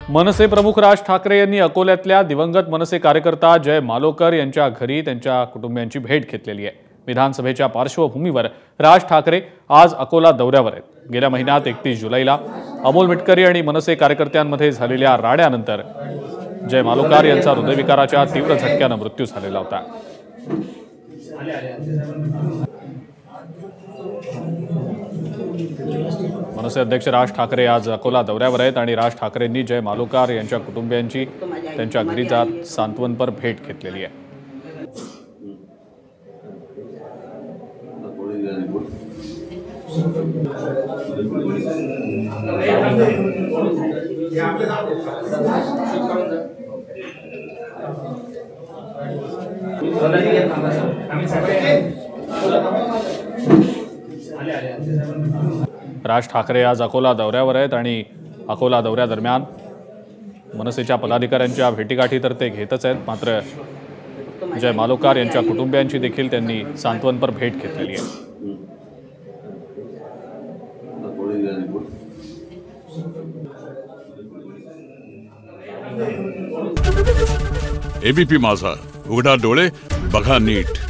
मनसे प्रमुख राज ठाकरे यांनी अकोल्यातल्या दिवंगत मनसे कार्यकर्ता जय मालोकर यांच्या घरी त्यांच्या कुटुंबियांची भेट घेतलेली आहे। विधानसभेच्या पार्श्वभूमीवर राज ठाकरे आज अकोला दौऱ्यावर आहेत। गेल्या महिन्यात 31 जुलैला अमोल मिटकरी आणि मनसे कार्यकर्त्यांमध्ये झालेल्या राड्यानंतर जय मालोकर यांचा हृदयविकाराच्या तीव्र झटक्याने मृत्यू झालेला होता। मनसे अध्यक्ष राज ठाकरे आज अकोला दौऱ्यावर आहेत आणि राज ठाकरेंनी जय मालोकर यांच्या कुटुंबियांची त्यांच्या घरी जात सांत्वनपर भेट घेतलेली आहे। राज ठाकरे आज अकोला दौऱ्यावर आहेत आणि अकोला दौऱ्यादरम्यान मनसेच्या पदाधिकाऱ्यांच्या भेटीगाठी तर ते घेतच आहेत, मात्र जय मालोकर यांच्या कुटुंबियांची देखील त्यांनी सांत्वनपर भेट घेतलेली आहे। एबीपी माझा, उघडा डोळे बघा नीट।